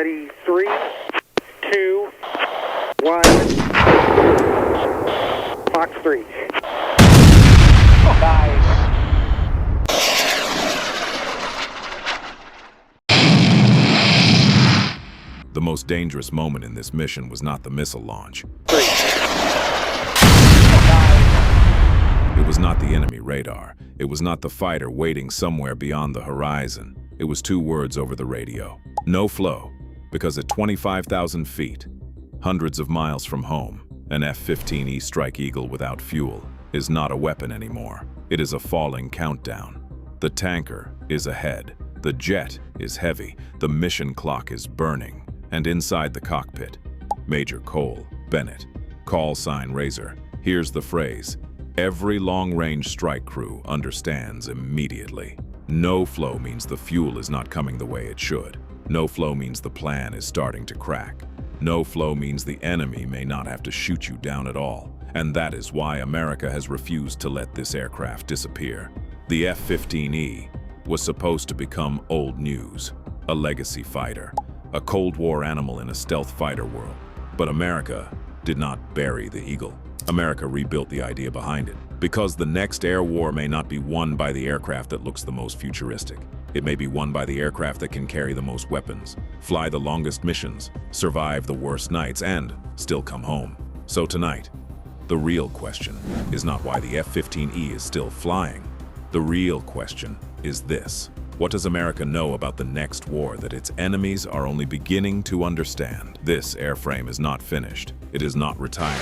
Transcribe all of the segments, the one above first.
Ready, 3, 2, 1. Fox 3. Nice. The most dangerous moment in this mission was not the missile launch. It was not the enemy radar. It was not the fighter waiting somewhere beyond the horizon. It was two words over the radio. No flow, because at 25,000 feet, hundreds of miles from home, an F-15E Strike Eagle without fuel is not a weapon anymore. It is a falling countdown. The tanker is ahead. The jet is heavy. The mission clock is burning. And inside the cockpit, Major Cole Bennett, call sign Razor, hears the phrase. Every long-range strike crew understands immediately. No flow means the fuel is not coming the way it should. No flow means the plan is starting to crack. No flow means the enemy may not have to shoot you down at all. And that is why America has refused to let this aircraft disappear. The F-15E was supposed to become old news, a legacy fighter, a Cold War animal in a stealth fighter world. But America did not bury the Eagle. America rebuilt the idea behind it. Because the next air war may not be won by the aircraft that looks the most futuristic. It may be won by the aircraft that can carry the most weapons, fly the longest missions, survive the worst nights, and still come home. So tonight, the real question is not why the F-15E is still flying. The real question is this. What does America know about the next war that its enemies are only beginning to understand? This airframe is not finished. It is not retired.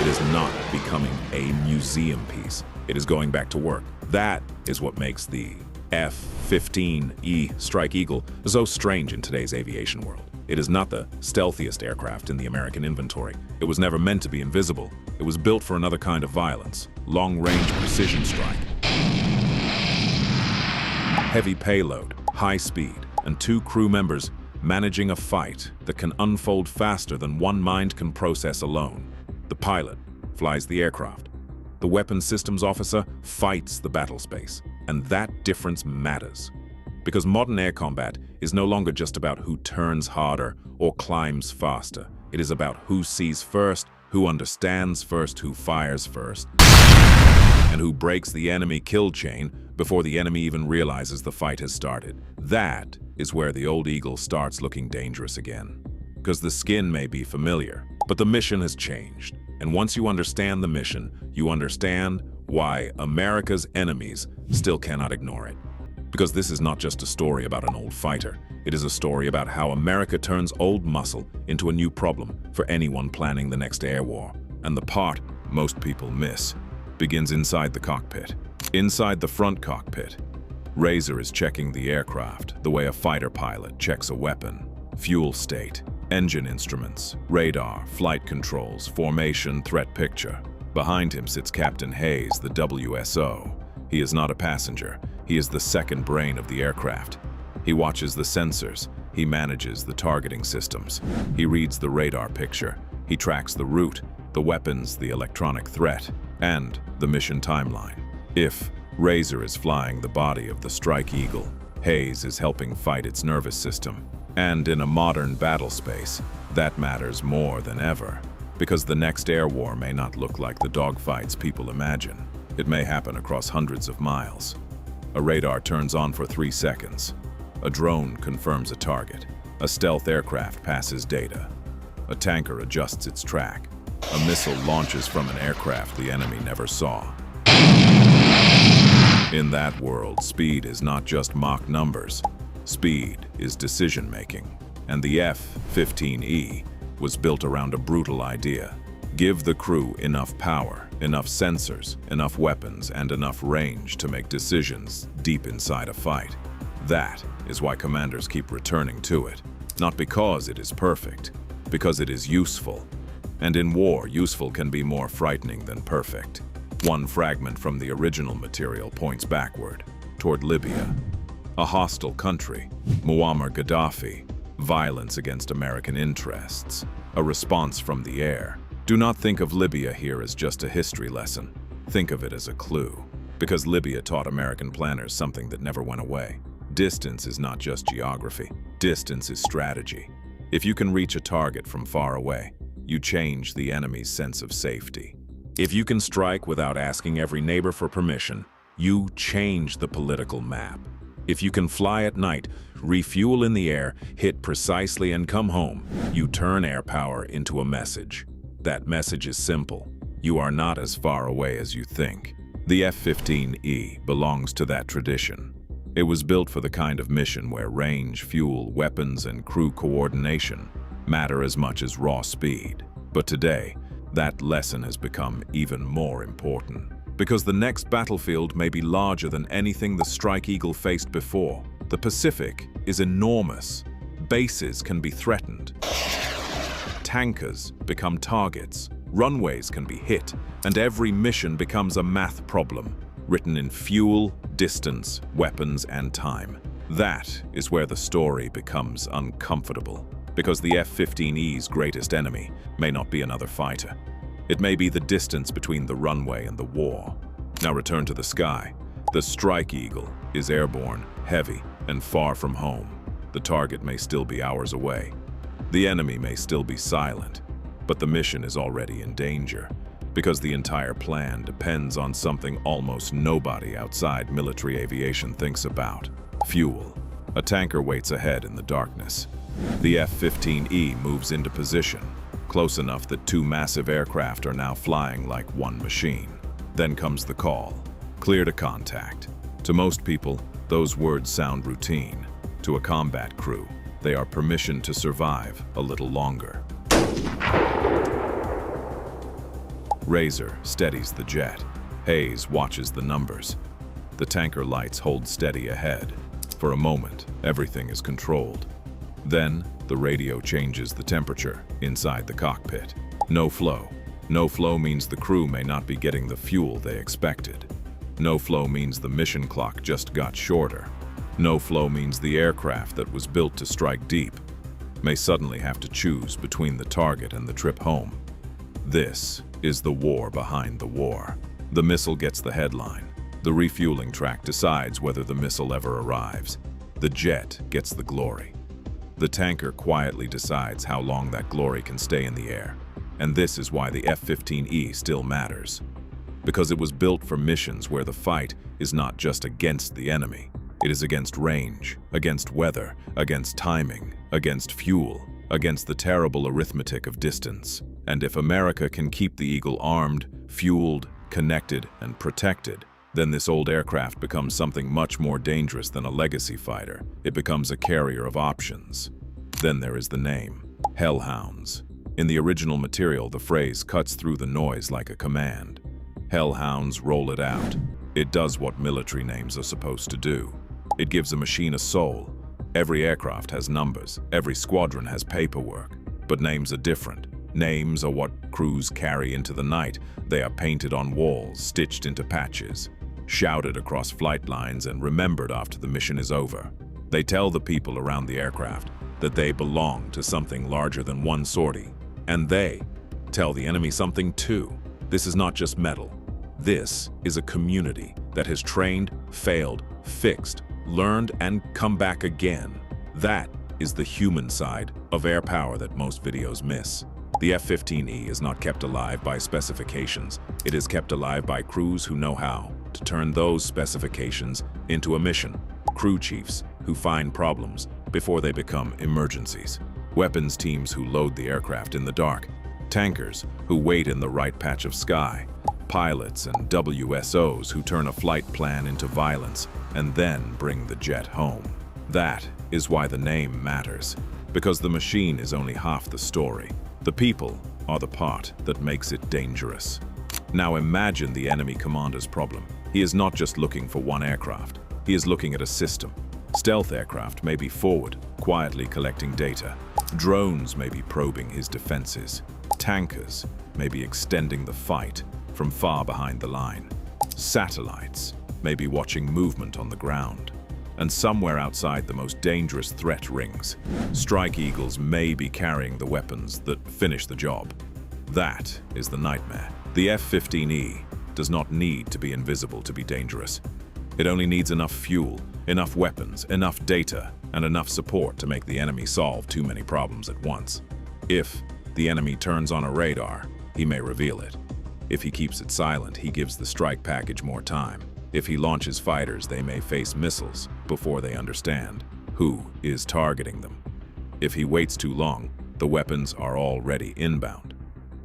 It is not becoming a museum piece. It is going back to work. That is what makes the F-15E Strike Eagle so strange in today's aviation world. It is not the stealthiest aircraft in the American inventory. It was never meant to be invisible. It was built for another kind of violence, long-range precision strike. Heavy payload, high speed, and two crew members managing a fight that can unfold faster than one mind can process alone. The pilot flies the aircraft. The weapons systems officer fights the battle space. And that difference matters. Because modern air combat is no longer just about who turns harder or climbs faster. It is about who sees first, who understands first, who fires first, and who breaks the enemy kill chain before the enemy even realizes the fight has started. That is where the old Eagle starts looking dangerous again. Because the skin may be familiar, but the mission has changed. And once you understand the mission, you understand why America's enemies still cannot ignore it. Because this is not just a story about an old fighter. It is a story about how America turns old muscle into a new problem for anyone planning the next air war. And the part most people miss begins inside the cockpit. Inside the front cockpit, Razor is checking the aircraft the way a fighter pilot checks a weapon. Fuel state, engine instruments, radar, flight controls, formation, threat picture. Behind him sits Captain Hayes, the WSO. He is not a passenger. He is the second brain of the aircraft. He watches the sensors. He manages the targeting systems. He reads the radar picture. He tracks the route, the weapons, the electronic threat, and the mission timeline. If Razor is flying the body of the Strike Eagle, Hayes is helping fight its nervous system. And in a modern battle space, that matters more than ever. Because the next air war may not look like the dogfights people imagine. It may happen across hundreds of miles. A radar turns on for 3 seconds. A drone confirms a target. A stealth aircraft passes data. A tanker adjusts its track. A missile launches from an aircraft the enemy never saw. In that world, speed is not just Mach numbers. Speed is decision-making. And the F-15E was built around a brutal idea. Give the crew enough power, enough sensors, enough weapons, and enough range to make decisions deep inside a fight. That is why commanders keep returning to it. Not because it is perfect, because it is useful. And in war, useful can be more frightening than perfect. One fragment from the original material points backward, toward Libya. A hostile country, Muammar Gaddafi, violence against American interests, a response from the air. Do not think of Libya here as just a history lesson. Think of it as a clue. Because Libya taught American planners something that never went away. Distance is not just geography. Distance is strategy. If you can reach a target from far away, you change the enemy's sense of safety. If you can strike without asking every neighbor for permission, you change the political map. If you can fly at night, refuel in the air, hit precisely and come home, you turn air power into a message. That message is simple. You are not as far away as you think. The F-15E belongs to that tradition. It was built for the kind of mission where range, fuel, weapons, and crew coordination matter as much as raw speed. But today, that lesson has become even more important. Because the next battlefield may be larger than anything the Strike Eagle faced before. The Pacific is enormous. Bases can be threatened. Tankers become targets. Runways can be hit, and every mission becomes a math problem, written in fuel, distance, weapons, and time. That is where the story becomes uncomfortable, because the F-15E's greatest enemy may not be another fighter. It may be the distance between the runway and the war. Now return to the sky. The Strike Eagle is airborne, heavy, and far from home. The target may still be hours away. The enemy may still be silent, but the mission is already in danger, because the entire plan depends on something almost nobody outside military aviation thinks about: fuel. A tanker waits ahead in the darkness. The F-15E moves into position, close enough that two massive aircraft are now flying like one machine. Then comes the call: clear to contact. To most people, those words sound routine. To a combat crew, they are permission to survive a little longer. Razor steadies the jet. Hayes watches the numbers. The tanker lights hold steady ahead. For a moment, everything is controlled. Then, the radio changes the temperature inside the cockpit. No flow. No flow means the crew may not be getting the fuel they expected. No flow means the mission clock just got shorter. No flow means the aircraft that was built to strike deep may suddenly have to choose between the target and the trip home. This is the war behind the war. The missile gets the headline. The refueling track decides whether the missile ever arrives. The jet gets the glory. The tanker quietly decides how long that glory can stay in the air. And this is why the F-15E still matters. Because it was built for missions where the fight is not just against the enemy. It is against range, against weather, against timing, against fuel, against the terrible arithmetic of distance. And if America can keep the Eagle armed, fueled, connected, and protected, then this old aircraft becomes something much more dangerous than a legacy fighter. It becomes a carrier of options. Then there is the name, Hellhounds. In the original material, the phrase cuts through the noise like a command. Hellhounds roll it out. It does what military names are supposed to do. It gives a machine a soul. Every aircraft has numbers. Every squadron has paperwork. But names are different. Names are what crews carry into the night. They are painted on walls, stitched into patches, shouted across flight lines, and remembered after the mission is over. They tell the people around the aircraft that they belong to something larger than one sortie. And they tell the enemy something too. This is not just metal. This is a community that has trained, failed, fixed, learned, and come back again. That is the human side of air power that most videos miss. The F-15E is not kept alive by specifications. It is kept alive by crews who know how to turn those specifications into a mission. Crew chiefs who find problems before they become emergencies. Weapons teams who load the aircraft in the dark. Tankers who wait in the right patch of sky. Pilots and WSOs who turn a flight plan into violence and then bring the jet home. That is why the name matters, because the machine is only half the story. The people are the part that makes it dangerous. Now imagine the enemy commander's problem. He is not just looking for one aircraft. He is looking at a system. Stealth aircraft may be forward, quietly collecting data. Drones may be probing his defenses. Tankers may be extending the fight from far behind the line. Satellites may be watching movement on the ground. And somewhere outside the most dangerous threat rings, Strike Eagles may be carrying the weapons that finish the job. That is the nightmare. The F-15E does not need to be invisible to be dangerous. It only needs enough fuel, enough weapons, enough data, and enough support to make the enemy solve too many problems at once. If the enemy turns on a radar, he may reveal it. If he keeps it silent, he gives the strike package more time. If he launches fighters, they may face missiles before they understand who is targeting them. If he waits too long, the weapons are already inbound.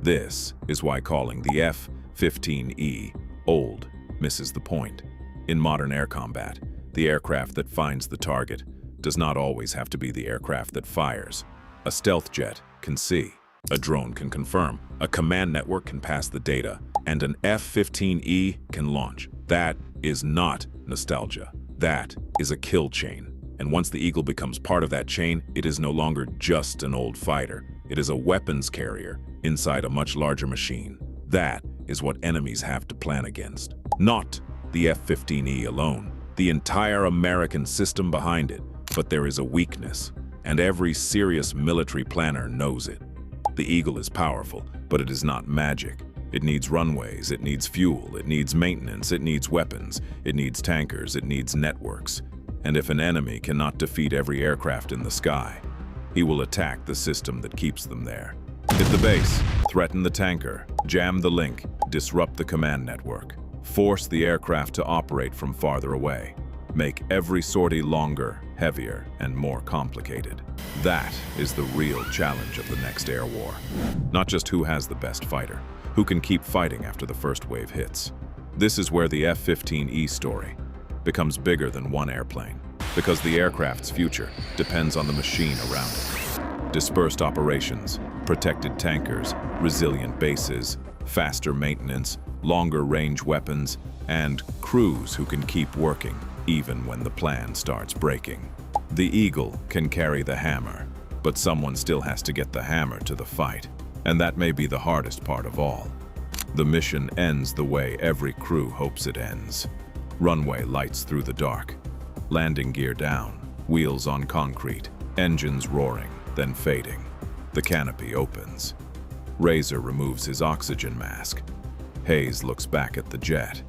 This is why calling the F-15E old misses the point. In modern air combat, the aircraft that finds the target does not always have to be the aircraft that fires. A stealth jet can see, a drone can confirm, a command network can pass the data, and an F-15E can launch. That is not nostalgia. That is a kill chain. And once the Eagle becomes part of that chain, it is no longer just an old fighter. It is a weapons carrier inside a much larger machine. That is what enemies have to plan against. Not the F-15E alone, the entire American system behind it. But there is a weakness, and every serious military planner knows it. The Eagle is powerful, but it is not magic. It needs runways, it needs fuel, it needs maintenance, it needs weapons, it needs tankers, it needs networks. And if an enemy cannot defeat every aircraft in the sky, he will attack the system that keeps them there. Hit the base, threaten the tanker, jam the link, disrupt the command network, force the aircraft to operate from farther away, make every sortie longer, heavier, and more complicated. That is the real challenge of the next air war. Not just who has the best fighter, who can keep fighting after the first wave hits. This is where the F-15E story becomes bigger than one airplane, because the aircraft's future depends on the machine around it. Dispersed operations, protected tankers, resilient bases, faster maintenance, longer range weapons, and crews who can keep working even when the plan starts breaking. The Eagle can carry the hammer, but someone still has to get the hammer to the fight, and that may be the hardest part of all. The mission ends the way every crew hopes it ends. Runway lights through the dark, landing gear down, wheels on concrete, engines roaring, then fading. The canopy opens. Razor removes his oxygen mask. Hayes looks back at the jet.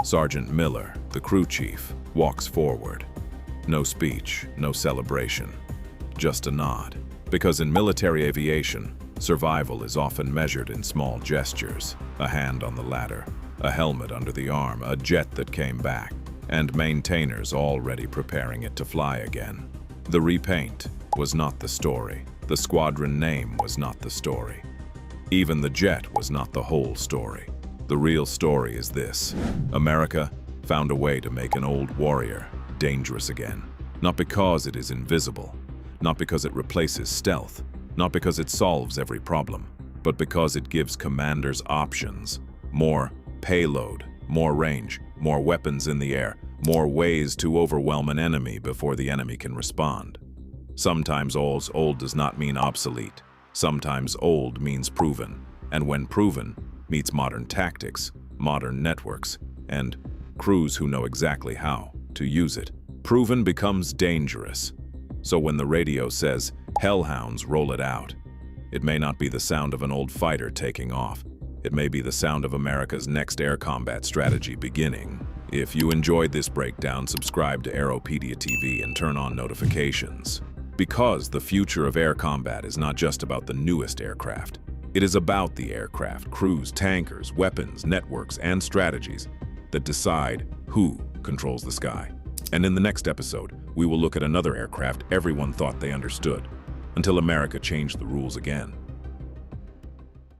Sergeant Miller, the crew chief, walks forward. No speech, no celebration, just a nod. Because in military aviation, survival is often measured in small gestures. A hand on the ladder, a helmet under the arm, a jet that came back, and maintainers already preparing it to fly again. The repaint was not the story. The squadron name was not the story. Even the jet was not the whole story. The real story is this: America found a way to make an old warrior dangerous again. Not because it is invisible, not because it replaces stealth, not because it solves every problem, but because it gives commanders options. More payload, more range, more weapons in the air, more ways to overwhelm an enemy before the enemy can respond. Sometimes old does not mean obsolete. Sometimes old means proven, and when proven, meets modern tactics, modern networks, and crews who know exactly how to use it. Proven becomes dangerous. So when the radio says, "Hellhounds, roll it out," it may not be the sound of an old fighter taking off. It may be the sound of America's next air combat strategy beginning. If you enjoyed this breakdown, subscribe to AeroPediaTV and turn on notifications. Because the future of air combat is not just about the newest aircraft. It is about the aircraft, crews, tankers, weapons, networks, and strategies that decide who controls the sky. And in the next episode, we will look at another aircraft everyone thought they understood, until America changed the rules again.